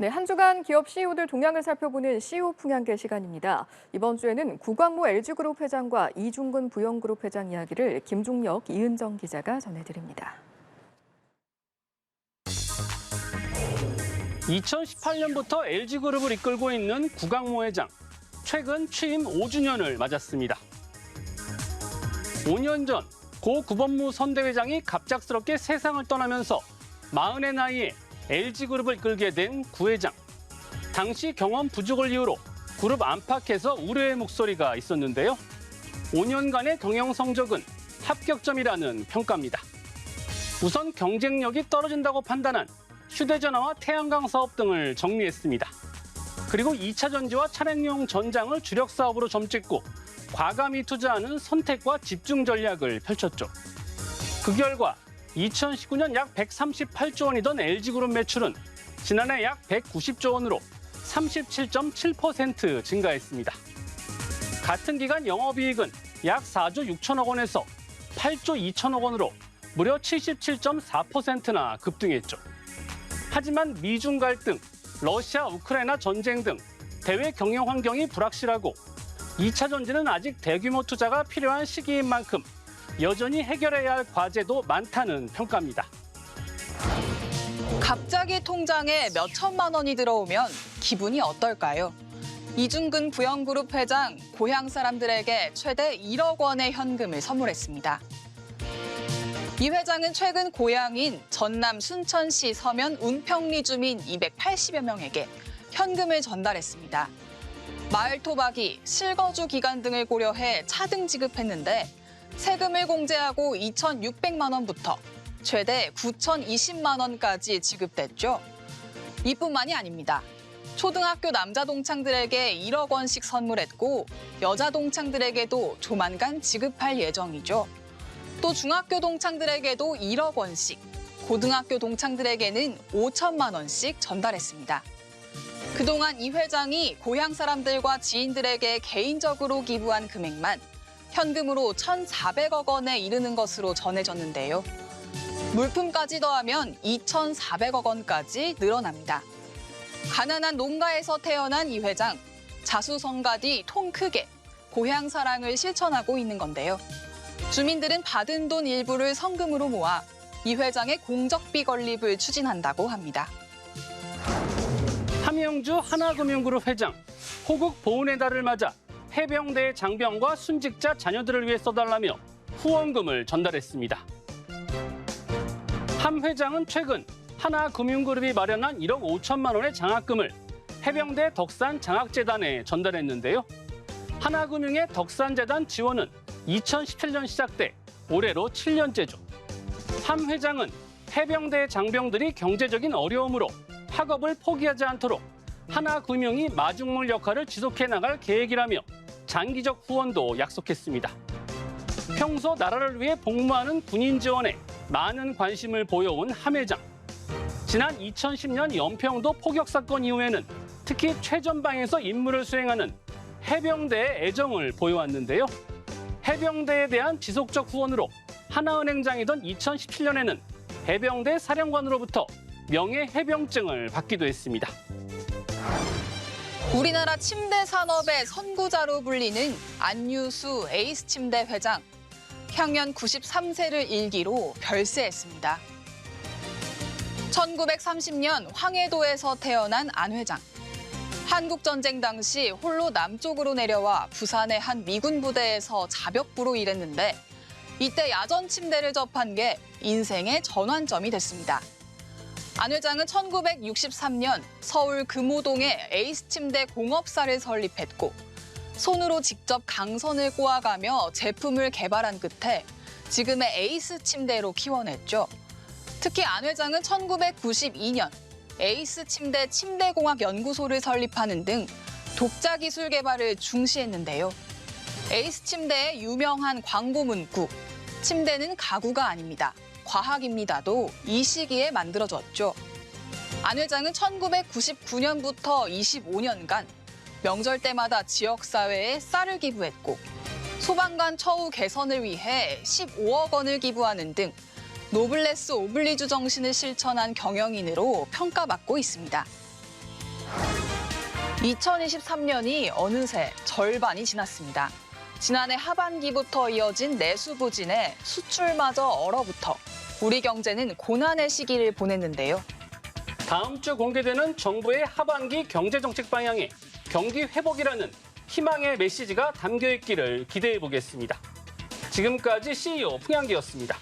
네, 한 주간 기업 CEO들 동향을 살펴보는 CEO 풍향계 시간입니다. 이번 주에는 구광모 LG그룹 회장과 이중근 부영그룹 회장 이야기를 김종혁, 이은정 기자가 전해드립니다. 2018년부터 LG그룹을 이끌고 있는 구광모 회장. 최근 취임 5주년을 맞았습니다. 5년 전 고 구본무 선대회장이 갑작스럽게 세상을 떠나면서 40의 나이에 LG그룹을 이끌게 된 구 회장. 당시 경험 부족을 이유로 그룹 안팎에서 우려의 목소리가 있었는데요. 5년간의 경영 성적은 합격점이라는 평가입니다. 우선 경쟁력이 떨어진다고 판단한 휴대전화와 태양광 사업 등을 정리했습니다. 그리고 2차 전지와 차량용 전장을 주력 사업으로 점찍고 과감히 투자하는 선택과 집중 전략을 펼쳤죠. 그 결과 2019년 약 138조 원이던 LG그룹 매출은 지난해 약 190조 원으로 37.7% 증가했습니다. 같은 기간 영업이익은 약 4조 6천억 원에서 8조 2천억 원으로 무려 77.4%나 급등했죠. 하지만 미중 갈등, 러시아, 우크라이나 전쟁 등 대외 경영 환경이 불확실하고 2차 전지는 아직 대규모 투자가 필요한 시기인 만큼 여전히 해결해야 할 과제도 많다는 평가입니다. 갑자기 통장에 몇 천만 원이 들어오면 기분이 어떨까요? 이중근 부영그룹 회장, 고향 사람들에게 최대 1억 원의 현금을 선물했습니다. 이 회장은 최근 고향인 전남 순천시 서면 운평리 주민 280여 명에게 현금을 전달했습니다. 마을 토박이, 실거주 기간 등을 고려해 차등 지급했는데 세금을 공제하고 2,600만 원부터 최대 9,020만 원까지 지급됐죠. 이뿐만이 아닙니다. 초등학교 남자 동창들에게 1억 원씩 선물했고 여자 동창들에게도 조만간 지급할 예정이죠. 또 중학교 동창들에게도 1억 원씩, 고등학교 동창들에게는 5천만 원씩 전달했습니다. 그동안 이 회장이 고향 사람들과 지인들에게 개인적으로 기부한 금액만 현금으로 1,400억 원에 이르는 것으로 전해졌는데요. 물품까지 더하면 2,400억 원까지 늘어납니다. 가난한 농가에서 태어난 이 회장, 자수성가디 통 크게 고향 사랑을 실천하고 있는 건데요. 주민들은 받은 돈 일부를 성금으로 모아 이 회장의 공적비 건립을 추진한다고 합니다. 함영주 하나금융그룹 회장, 호국 보훈의 달을 맞아 해병대 장병과 순직자 자녀들을 위해 써달라며 후원금을 전달했습니다. 함 회장은 최근 하나금융그룹이 마련한 1억 5천만 원의 장학금을 해병대 덕산장학재단에 전달했는데요. 하나금융의 덕산재단 지원은 2017년 시작돼 올해로 7년째죠. 함 회장은 해병대 장병들이 경제적인 어려움으로 학업을 포기하지 않도록 하나금융이 마중물 역할을 지속해 나갈 계획이라며 장기적 후원도 약속했습니다. 평소 나라를 위해 복무하는 군인 지원에 많은 관심을 보여온 함 회장. 지난 2010년 연평도 포격 사건 이후에는 특히 최전방에서 임무를 수행하는 해병대에 애정을 보여왔는데요. 해병대에 대한 지속적 후원으로 하나은행장이던 2017년에는 해병대 사령관으로부터 명예해병증을 받기도 했습니다. 우리나라 침대 산업의 선구자로 불리는 안유수 에이스침대 회장. 향년 93세를 일기로 별세했습니다. 1930년 황해도에서 태어난 안 회장. 한국전쟁 당시 홀로 남쪽으로 내려와 부산의 한 미군 부대에서 자벽부로 일했는데 이때 야전 침대를 접한 게 인생의 전환점이 됐습니다. 안 회장은 1963년 서울 금호동에 에이스 침대 공업사를 설립했고 손으로 직접 강선을 꼬아가며 제품을 개발한 끝에 지금의 에이스 침대로 키워냈죠. 특히 안 회장은 1992년 에이스 침대 침대공학연구소를 설립하는 등 독자 기술 개발을 중시했는데요. 에이스 침대의 유명한 광고 문구, 침대는 가구가 아닙니다. 과학입니다도 이 시기에 만들어졌죠. 안 회장은 1999년부터 25년간 명절 때마다 지역사회에 쌀을 기부했고 소방관 처우 개선을 위해 15억 원을 기부하는 등 노블레스 오블리주 정신을 실천한 경영인으로 평가받고 있습니다. 2023년이 어느새 절반이 지났습니다. 지난해 하반기부터 이어진 내수 부진에 수출마저 얼어붙어 우리 경제는 고난의 시기를 보냈는데요. 다음 주 공개되는 정부의 하반기 경제정책 방향에 경기 회복이라는 희망의 메시지가 담겨 있기를 기대해 보겠습니다. 지금까지 CEO 풍향기였습니다.